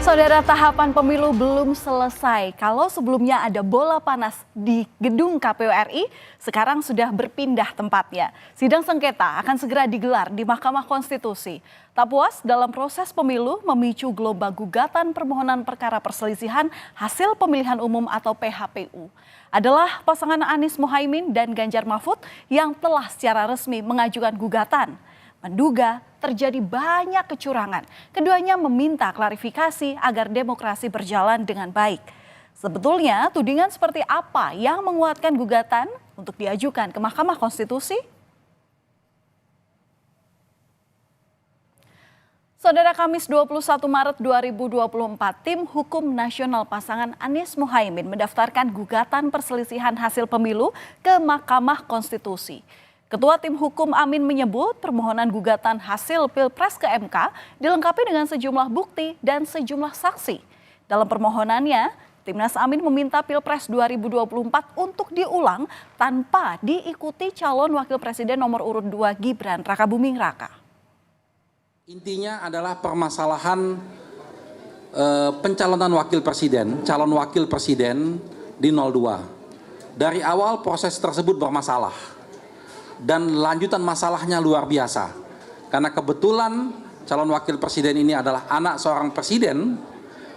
Saudara, tahapan pemilu belum selesai. Kalau sebelumnya ada bola panas di gedung KPU RI, sekarang sudah berpindah tempatnya. Sidang sengketa akan segera digelar di Mahkamah Konstitusi. Tak puas dalam proses pemilu memicu gelombang gugatan permohonan perkara perselisihan hasil pemilihan umum atau PHPU. Adalah pasangan Anies Mohaimin dan Ganjar Mahfud yang telah secara resmi mengajukan gugatan. Menduga terjadi banyak kecurangan. Keduanya meminta klarifikasi agar demokrasi berjalan dengan baik. Sebetulnya tudingan seperti apa yang menguatkan gugatan untuk diajukan ke Mahkamah Konstitusi? Saudara, Kamis 21 Maret 2024, Tim Hukum Nasional pasangan Anies Mohaimin mendaftarkan gugatan perselisihan hasil pemilu ke Mahkamah Konstitusi. Ketua Tim Hukum Amin menyebut permohonan gugatan hasil Pilpres ke MK dilengkapi dengan sejumlah bukti dan sejumlah saksi. Dalam permohonannya, Timnas Amin meminta Pilpres 2024 untuk diulang tanpa diikuti calon wakil presiden nomor urut 2 Gibran Rakabuming Raka. Intinya adalah permasalahan pencalonan wakil presiden, calon wakil presiden di 02. Dari awal proses tersebut bermasalah. Dan lanjutan masalahnya luar biasa, karena kebetulan calon wakil presiden ini adalah anak seorang presiden,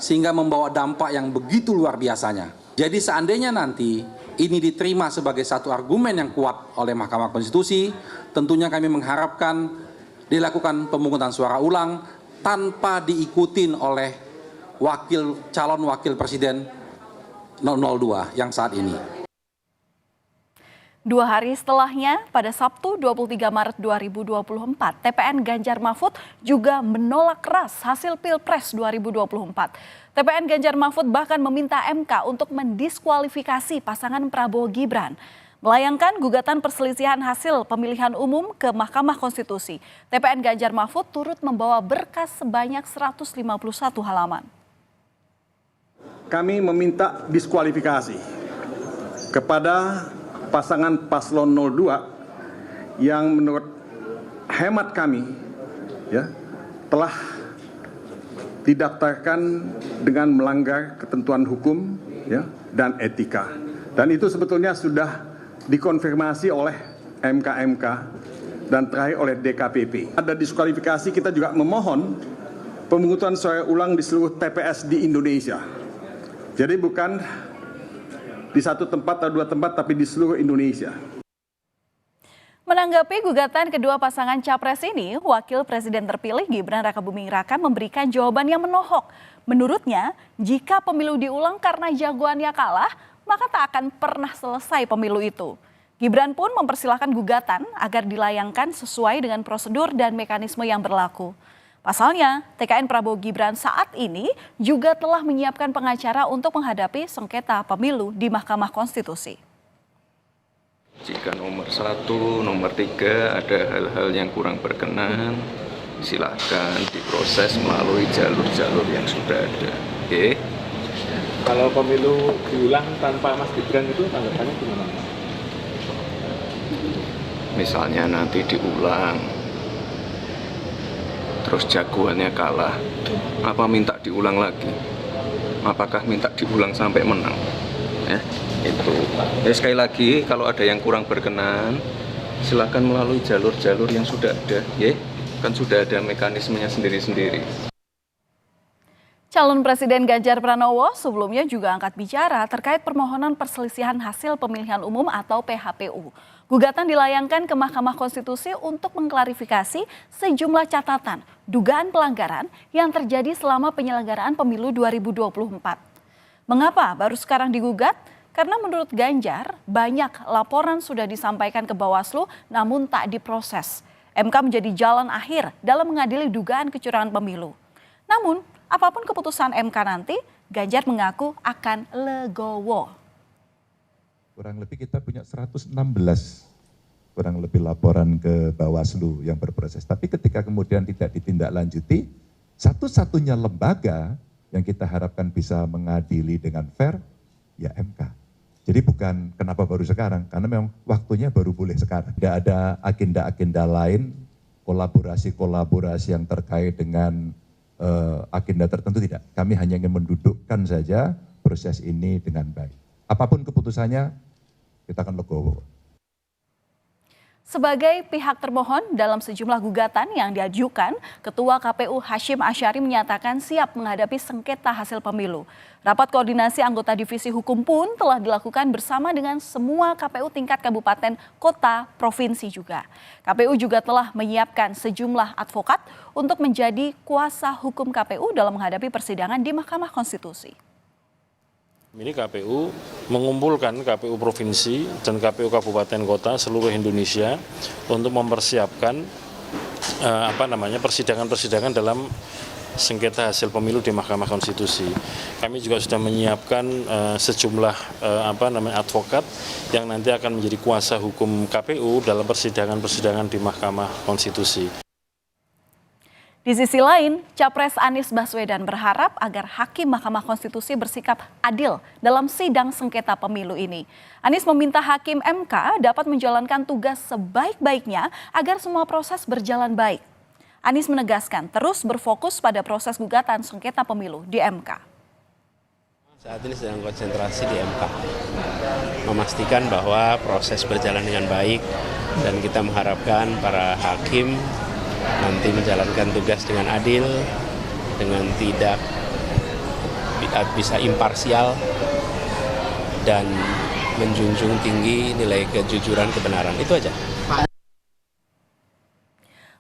sehingga membawa dampak yang begitu luar biasanya. Jadi seandainya nanti ini diterima sebagai satu argumen yang kuat oleh Mahkamah Konstitusi, tentunya kami mengharapkan dilakukan pemungutan suara ulang tanpa diikutin oleh calon wakil presiden 002 yang saat ini. 2 hari setelahnya, pada Sabtu 23 Maret 2024, TPN Ganjar Mahfud juga menolak keras hasil Pilpres 2024. TPN Ganjar Mahfud bahkan meminta MK untuk mendiskualifikasi pasangan Prabowo Gibran. Melayangkan gugatan perselisihan hasil pemilihan umum ke Mahkamah Konstitusi, TPN Ganjar Mahfud turut membawa berkas sebanyak 151 halaman. Kami meminta diskualifikasi kepada pasangan paslon 02 yang menurut hemat kami telah didaftarkan dengan melanggar ketentuan hukum dan etika. Dan itu sebetulnya sudah dikonfirmasi oleh MK-MK dan terakhir oleh DKPP. Ada diskualifikasi, kita juga memohon pemungutan suara ulang di seluruh TPS di Indonesia. Jadi bukan di satu tempat atau 2 tempat, tapi di seluruh Indonesia. Menanggapi gugatan kedua pasangan capres ini, Wakil Presiden terpilih Gibran Rakabuming Raka memberikan jawaban yang menohok. Menurutnya, jika pemilu diulang karena jagoannya kalah, maka tak akan pernah selesai pemilu itu. Gibran pun mempersilahkan gugatan agar dilayangkan sesuai dengan prosedur dan mekanisme yang berlaku. Pasalnya, TKN Prabowo Gibran saat ini juga telah menyiapkan pengacara untuk menghadapi sengketa pemilu di Mahkamah Konstitusi. Jika nomor 1, nomor 3 ada hal-hal yang kurang berkenan, silakan diproses melalui jalur-jalur yang sudah ada. Oke. Kalau pemilu diulang tanpa Mas Gibran itu tanggapannya gimana? Misalnya nanti diulang, terus jagoannya kalah, apa minta diulang lagi? Apakah minta diulang sampai menang? Itu. Sekali lagi, kalau ada yang kurang berkenan, silakan melalui jalur-jalur yang sudah ada, kan sudah ada mekanismenya sendiri-sendiri. Calon Presiden Ganjar Pranowo sebelumnya juga angkat bicara terkait permohonan perselisihan hasil pemilihan umum atau PHPU. Gugatan dilayangkan ke Mahkamah Konstitusi untuk mengklarifikasi sejumlah catatan dugaan pelanggaran yang terjadi selama penyelenggaraan pemilu 2024. Mengapa baru sekarang digugat? Karena menurut Ganjar, banyak laporan sudah disampaikan ke Bawaslu namun tak diproses. MK menjadi jalan akhir dalam mengadili dugaan kecurangan pemilu. Namun, apapun keputusan MK nanti, Ganjar mengaku akan legowo. Kurang lebih kita punya 116 kurang lebih laporan ke Bawaslu yang berproses. Tapi ketika kemudian tidak ditindaklanjuti, satu-satunya lembaga yang kita harapkan bisa mengadili dengan fair, ya MK. Jadi bukan kenapa baru sekarang, karena memang waktunya baru boleh sekarang. Tidak ada agenda-agenda lain, kolaborasi-kolaborasi yang terkait dengan agenda tertentu, tidak. Kami hanya ingin mendudukkan saja proses ini dengan baik. Apapun keputusannya, kita akan legowo. Sebagai pihak termohon dalam sejumlah gugatan yang diajukan, Ketua KPU Hashim Asyari menyatakan siap menghadapi sengketa hasil pemilu. Rapat koordinasi anggota divisi hukum pun telah dilakukan bersama dengan semua KPU tingkat kabupaten, kota, provinsi juga. KPU juga telah menyiapkan sejumlah advokat untuk menjadi kuasa hukum KPU dalam menghadapi persidangan di Mahkamah Konstitusi. Ini KPU mengumpulkan KPU Provinsi dan KPU Kabupaten Kota seluruh Indonesia untuk mempersiapkan persidangan-persidangan dalam sengketa hasil pemilu di Mahkamah Konstitusi. Kami juga sudah menyiapkan sejumlah advokat yang nanti akan menjadi kuasa hukum KPU dalam persidangan-persidangan di Mahkamah Konstitusi. Di sisi lain, Capres Anies Baswedan berharap agar Hakim Mahkamah Konstitusi bersikap adil dalam sidang sengketa pemilu ini. Anies meminta Hakim MK dapat menjalankan tugas sebaik-baiknya agar semua proses berjalan baik. Anies menegaskan terus berfokus pada proses gugatan sengketa pemilu di MK. Saat ini sedang konsentrasi di MK, memastikan bahwa proses berjalan dengan baik dan kita mengharapkan para hakim nanti menjalankan tugas dengan adil, dengan tidak bisa imparsial, dan menjunjung tinggi nilai kejujuran kebenaran. Itu aja.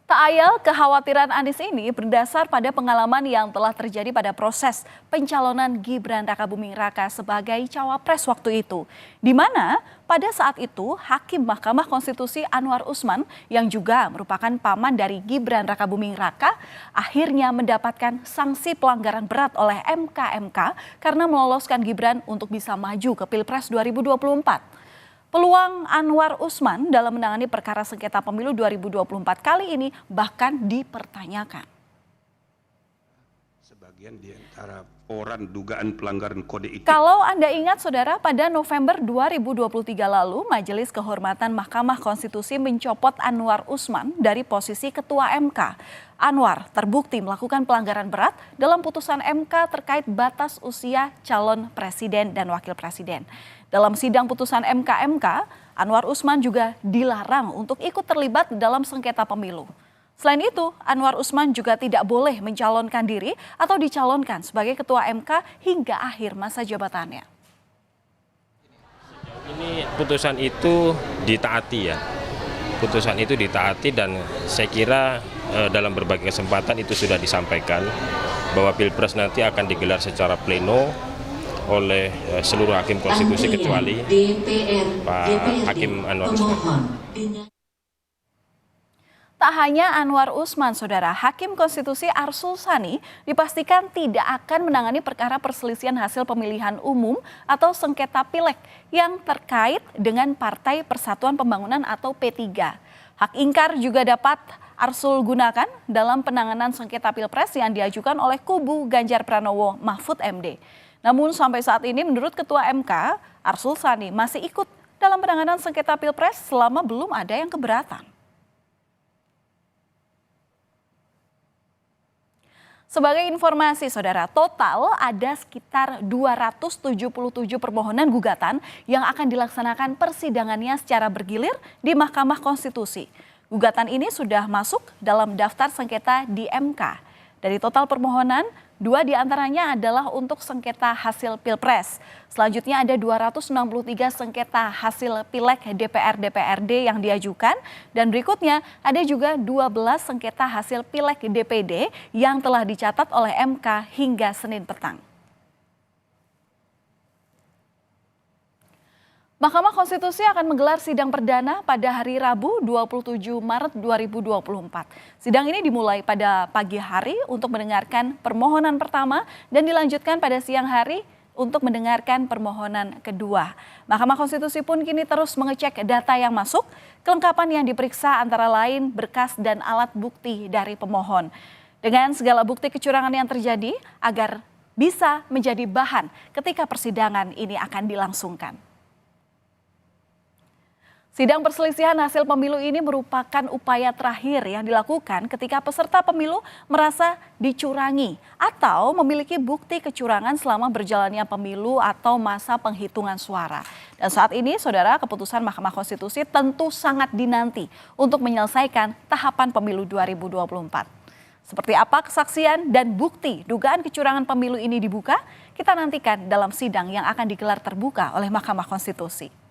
Tak ayal kekhawatiran Anies ini berdasar pada pengalaman yang telah terjadi pada proses pencalonan Gibran Rakabuming Raka sebagai cawapres waktu itu. Di mana pada saat itu Hakim Mahkamah Konstitusi Anwar Usman yang juga merupakan paman dari Gibran Rakabuming Raka akhirnya mendapatkan sanksi pelanggaran berat oleh MK karena meloloskan Gibran untuk bisa maju ke Pilpres 2024. Peluang Anwar Usman dalam menangani perkara sengketa pemilu 2024 kali ini bahkan dipertanyakan. Sebagian di antara orang dugaan pelanggaran kode etik. Kalau Anda ingat saudara, pada November 2023 lalu Majelis Kehormatan Mahkamah Konstitusi mencopot Anwar Usman dari posisi Ketua MK. Anwar terbukti melakukan pelanggaran berat dalam putusan MK terkait batas usia calon presiden dan wakil presiden. Dalam sidang putusan MK, Anwar Usman juga dilarang untuk ikut terlibat dalam sengketa pemilu. Selain itu, Anwar Usman juga tidak boleh mencalonkan diri atau dicalonkan sebagai Ketua MK hingga akhir masa jabatannya. Ini putusan itu ditaati ya. Putusan itu ditaati dan saya kira dalam berbagai kesempatan itu sudah disampaikan bahwa Pilpres nanti akan digelar secara pleno oleh seluruh hakim konstitusi kecuali Pak Hakim Anwar Usman. Tak hanya Anwar Usman, saudara, Hakim Konstitusi Arsul Sani dipastikan tidak akan menangani perkara perselisihan hasil pemilihan umum atau sengketa pileg yang terkait dengan Partai Persatuan Pembangunan atau P3. Hak ingkar juga dapat Arsul gunakan dalam penanganan sengketa Pilpres yang diajukan oleh kubu Ganjar Pranowo Mahfud MD. Namun sampai saat ini menurut Ketua MK, Arsul Sani masih ikut dalam penanganan sengketa Pilpres selama belum ada yang keberatan. Sebagai informasi saudara, total ada sekitar 277 permohonan gugatan yang akan dilaksanakan persidangannya secara bergilir di Mahkamah Konstitusi. Gugatan ini sudah masuk dalam daftar sengketa di MK. Dari total permohonan, 2 diantaranya adalah untuk sengketa hasil Pilpres. Selanjutnya ada 263 sengketa hasil Pileg DPR-DPRD yang diajukan. Dan berikutnya ada juga 12 sengketa hasil Pileg DPD yang telah dicatat oleh MK hingga Senin petang. Mahkamah Konstitusi akan menggelar sidang perdana pada hari Rabu 27 Maret 2024. Sidang ini dimulai pada pagi hari untuk mendengarkan permohonan pertama dan dilanjutkan pada siang hari untuk mendengarkan permohonan kedua. Mahkamah Konstitusi pun kini terus mengecek data yang masuk, kelengkapan yang diperiksa antara lain berkas dan alat bukti dari pemohon. Dengan segala bukti kecurangan yang terjadi agar bisa menjadi bahan ketika persidangan ini akan dilangsungkan. Sidang perselisihan hasil pemilu ini merupakan upaya terakhir yang dilakukan ketika peserta pemilu merasa dicurangi atau memiliki bukti kecurangan selama berjalannya pemilu atau masa penghitungan suara. Dan saat ini, saudara, keputusan Mahkamah Konstitusi tentu sangat dinanti untuk menyelesaikan tahapan pemilu 2024. Seperti apa kesaksian dan bukti dugaan kecurangan pemilu ini dibuka, kita nantikan dalam sidang yang akan digelar terbuka oleh Mahkamah Konstitusi.